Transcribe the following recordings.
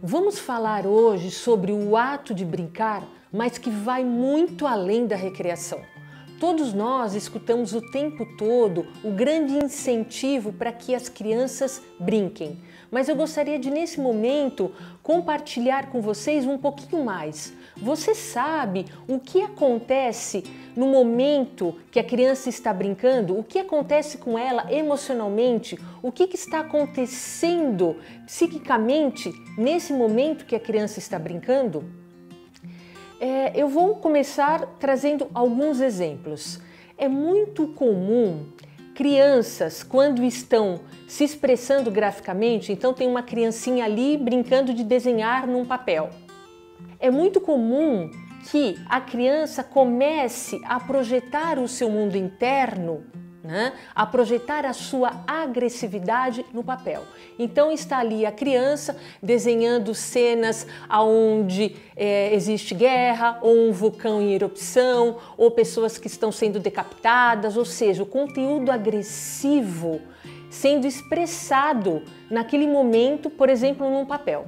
Vamos falar hoje sobre o ato de brincar, mas que vai muito além da recreação. Todos nós escutamos o tempo todo o grande incentivo para que as crianças brinquem. Mas eu gostaria de, nesse momento, compartilhar com vocês um pouquinho mais. Você sabe o que acontece no momento que a criança está brincando? O que acontece com ela emocionalmente? O que está acontecendo psiquicamente nesse momento que a criança está brincando? Eu vou começar trazendo alguns exemplos. É muito comum crianças, quando estão se expressando graficamente, então tem uma criancinha ali brincando de desenhar num papel. É muito comum que a criança comece a projetar o seu mundo interno, a projetar a sua agressividade no papel. Então está ali a criança desenhando cenas onde existe guerra, ou um vulcão em erupção, ou pessoas que estão sendo decapitadas, ou seja, o conteúdo agressivo sendo expressado naquele momento, por exemplo, num papel.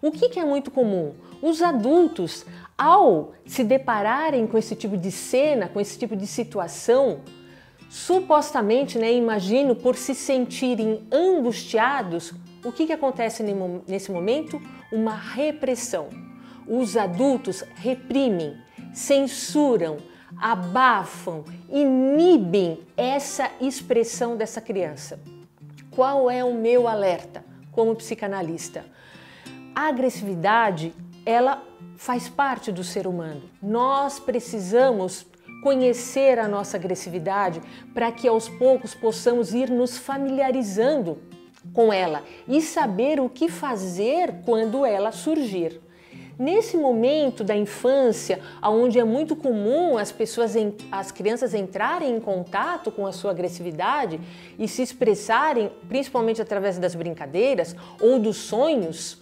O que é muito comum? Os adultos, ao se depararem com esse tipo de cena, com esse tipo de situação, supostamente, imagino, por se sentirem angustiados, o que acontece nesse momento? Uma repressão. Os adultos reprimem, censuram, abafam, inibem essa expressão dessa criança. Qual é o meu alerta como psicanalista? A agressividade, ela faz parte do ser humano. Nós precisamos conhecer a nossa agressividade para que aos poucos possamos ir nos familiarizando com ela e saber o que fazer quando ela surgir. Nesse momento da infância, onde é muito comum as crianças entrarem em contato com a sua agressividade e se expressarem, principalmente através das brincadeiras ou dos sonhos,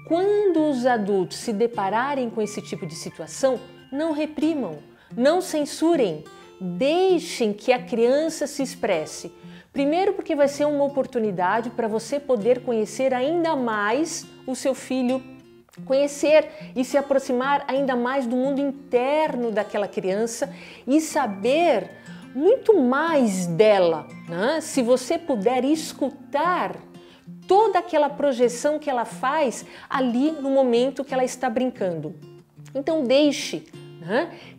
quando os adultos se depararem com esse tipo de situação, não reprimam. Não censurem, deixem que a criança se expresse. Primeiro porque vai ser uma oportunidade para você poder conhecer ainda mais o seu filho, conhecer e se aproximar ainda mais do mundo interno daquela criança e saber muito mais dela, Se você puder escutar toda aquela projeção que ela faz ali no momento que ela está brincando. Então deixe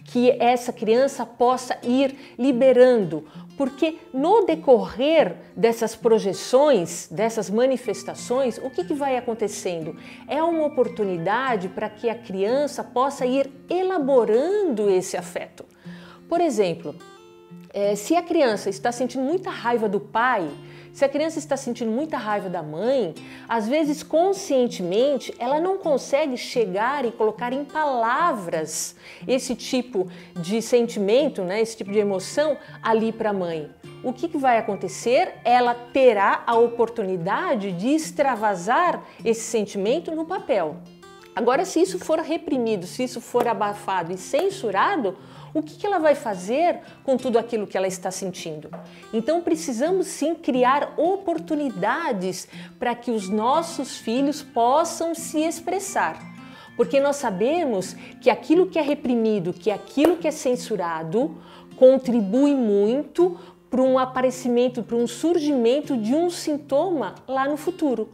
que essa criança possa ir liberando, porque no decorrer dessas projeções, dessas manifestações, o que vai acontecendo? É uma oportunidade para que a criança possa ir elaborando esse afeto. Por exemplo, se a criança está sentindo muita raiva do pai, se a criança está sentindo muita raiva da mãe, às vezes conscientemente ela não consegue chegar e colocar em palavras esse tipo de sentimento, esse tipo de emoção ali para a mãe. O que vai acontecer? Ela terá a oportunidade de extravasar esse sentimento no papel. Agora, se isso for reprimido, se isso for abafado e censurado, o que ela vai fazer com tudo aquilo que ela está sentindo? Então precisamos sim criar oportunidades para que os nossos filhos possam se expressar. Porque nós sabemos que aquilo que é reprimido, que aquilo que é censurado, contribui muito para um aparecimento, para um surgimento de um sintoma lá no futuro.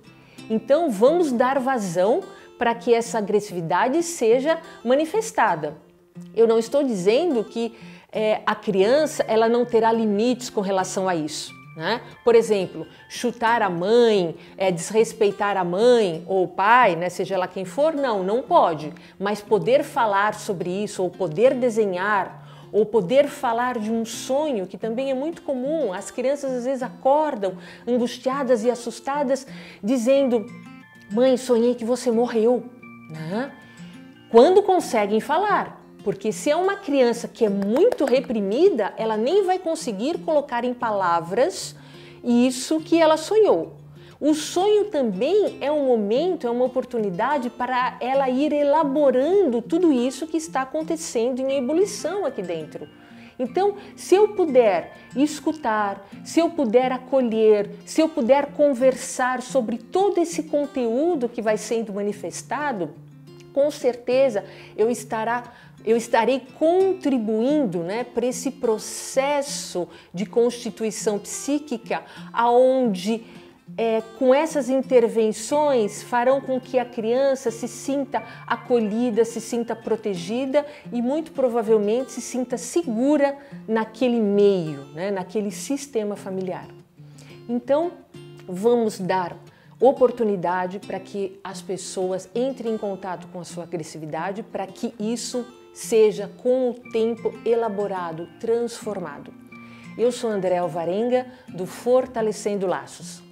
Então vamos dar vazão para que essa agressividade seja manifestada. Eu não estou dizendo que a criança ela não terá limites com relação a isso. Por exemplo, chutar a mãe, desrespeitar a mãe ou o pai, seja lá quem for, não pode. Mas poder falar sobre isso, ou poder desenhar, ou poder falar de um sonho, que também é muito comum. As crianças às vezes acordam angustiadas e assustadas, dizendo: mãe, sonhei que você morreu. Quando conseguem falar. Porque se é uma criança que é muito reprimida, ela nem vai conseguir colocar em palavras isso que ela sonhou. O sonho também é um momento, é uma oportunidade para ela ir elaborando tudo isso que está acontecendo em ebulição aqui dentro. Então, se eu puder escutar, se eu puder acolher, se eu puder conversar sobre todo esse conteúdo que vai sendo manifestado, com certeza eu estarei contribuindo, né, para esse processo de constituição psíquica, aonde com essas intervenções farão com que a criança se sinta acolhida, se sinta protegida e muito provavelmente se sinta segura naquele meio, né, naquele sistema familiar. Então, vamos dar oportunidade para que as pessoas entrem em contato com a sua agressividade, para que isso seja com o tempo elaborado, transformado. Eu sou Andréa Alvarenga, do Fortalecendo Laços.